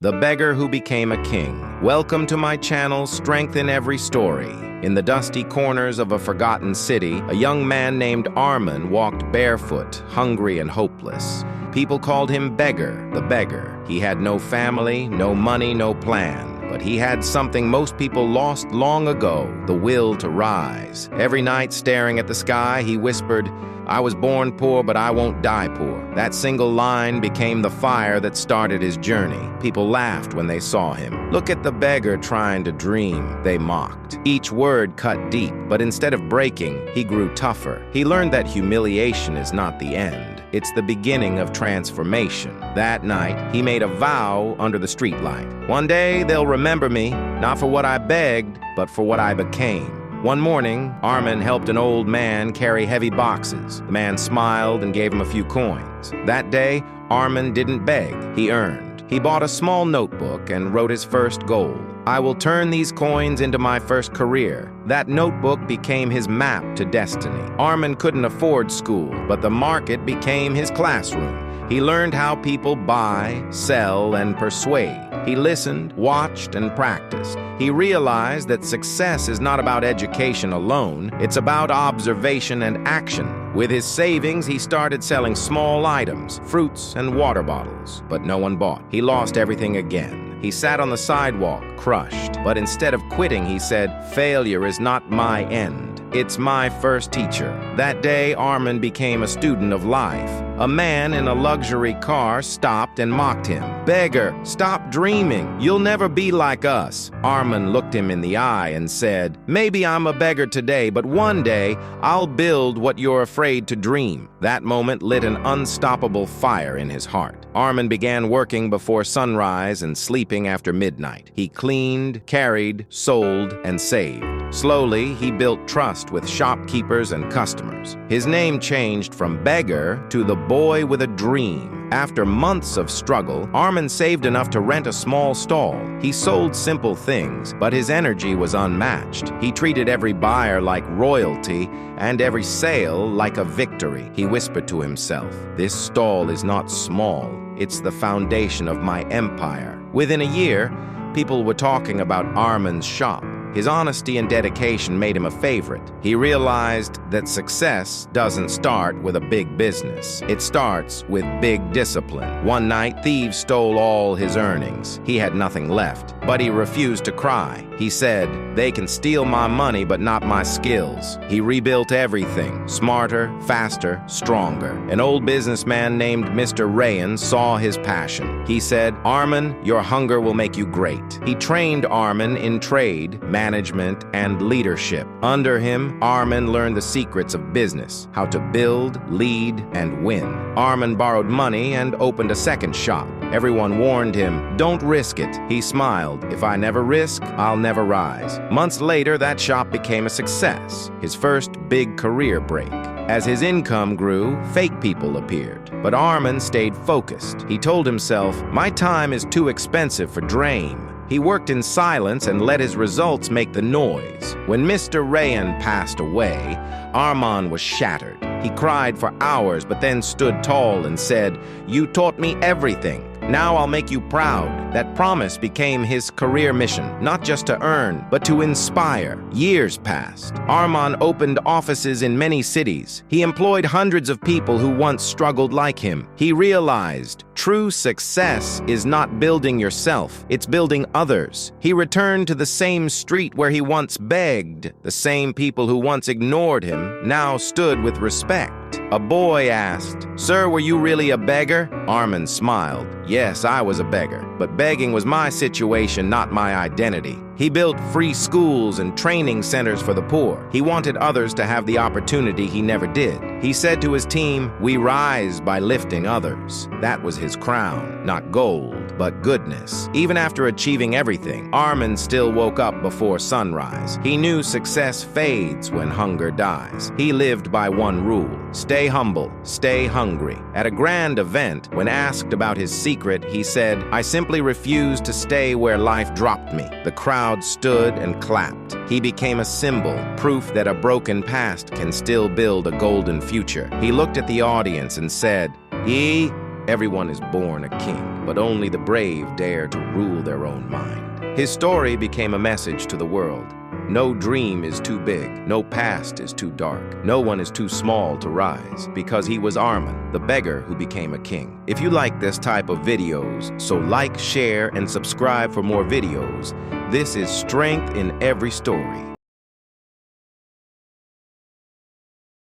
The Beggar Who Became a King. Welcome to my channel, Strength in Every Story. In the dusty corners of a forgotten city, a young man named Arman walked barefoot, hungry and hopeless. People called him Beggar, the beggar. He had no family, no money, no plan. But he had something most people lost long ago, the will to rise. Every night, staring at the sky, he whispered, "I was born poor, but I won't die poor." That single line became the fire that started his journey. People laughed when they saw him. "Look at the beggar trying to dream," they mocked. Each word cut deep, but instead of breaking, he grew tougher. He learned that humiliation is not the end. It's the beginning of transformation. That night, he made a vow under the streetlight. "One day, they'll remember me, not for what I begged, but for what I became." One morning, Arman helped an old man carry heavy boxes. The man smiled and gave him a few coins. That day, Arman didn't beg, he earned. He bought a small notebook and wrote his first goal. "I will turn these coins into my first career." That notebook became his map to destiny. Arman couldn't afford school, but the market became his classroom. He learned how people buy, sell, and persuade. He listened, watched, and practiced. He realized that success is not about education alone, it's about observation and action. With his savings, he started selling small items, fruits and water bottles, but no one bought. He lost everything again. He sat on the sidewalk, crushed. But instead of quitting, he said, "Failure is not my end. It's my first teacher." That day, Arman became a student of life. A man in a luxury car stopped and mocked him. "Beggar, stop dreaming. You'll never be like us." Arman looked him in the eye and said, "Maybe I'm a beggar today, but one day I'll build what you're afraid to dream." That moment lit an unstoppable fire in his heart. Arman began working before sunrise and sleeping after midnight. He cleaned, carried, sold, and saved. Slowly, he built trust with shopkeepers and customers. His name changed from beggar to the boy with a dream. After months of struggle, Arman saved enough to rent a small stall. He sold simple things, but his energy was unmatched. He treated every buyer like royalty and every sale like a victory. He whispered to himself, "This stall is not small. It's the foundation of my empire." Within a year, people were talking about Arman's shop. His honesty and dedication made him a favorite. He realized that success doesn't start with a big business. It starts with big discipline. One night, thieves stole all his earnings. He had nothing left, but he refused to cry. He said, "They can steal my money, but not my skills." He rebuilt everything, smarter, faster, stronger. An old businessman named Mr. Rayan saw his passion. He said, "Arman, your hunger will make you great." He trained Arman in trade, management, and leadership. Under him, Arman learned the secrets of business, how to build, lead, and win. Arman borrowed money and opened a second shop. Everyone warned him, "Don't risk it." He smiled, "If I never risk, I'll never rise." Months later, that shop became a success, his first big career break. As his income grew, fake people appeared. But Arman stayed focused. He told himself, "My time is too expensive for dream." He worked in silence and let his results make the noise. When Mr. Rayan passed away, Arman was shattered. He cried for hours, but then stood tall and said, "You taught me everything. Now I'll make you proud." That promise became his career mission, not just to earn, but to inspire. Years passed. Arman opened offices in many cities. He employed hundreds of people who once struggled like him. He realized true success is not building yourself, it's building others. He returned to the same street where he once begged. The same people who once ignored him now stood with respect. A boy asked, "Sir, were you really a beggar?" Arman smiled. "Yes, I was a beggar, but begging was my situation, not my identity." He built free schools and training centers for the poor. He wanted others to have the opportunity he never did. He said to his team, "We rise by lifting others." That was his crown, not gold, but goodness. Even after achieving everything, Arman still woke up before sunrise. He knew success fades when hunger dies. He lived by one rule: stay humble, stay hungry. At a grand event, when asked about his secret, he said, "I simply refused to stay where life dropped me." The crowd stood and clapped. He became a symbol, proof that a broken past can still build a golden future. He looked at the audience and said, "Ye Everyone is born a king, but only the brave dare to rule their own mind. His story became a message to the world. No dream is too big, no past is too dark, no one is too small to rise, because he was Arman, the beggar who became a king. If you like this type of videos, so like, share, and subscribe for more videos. This is Strength in Every Story.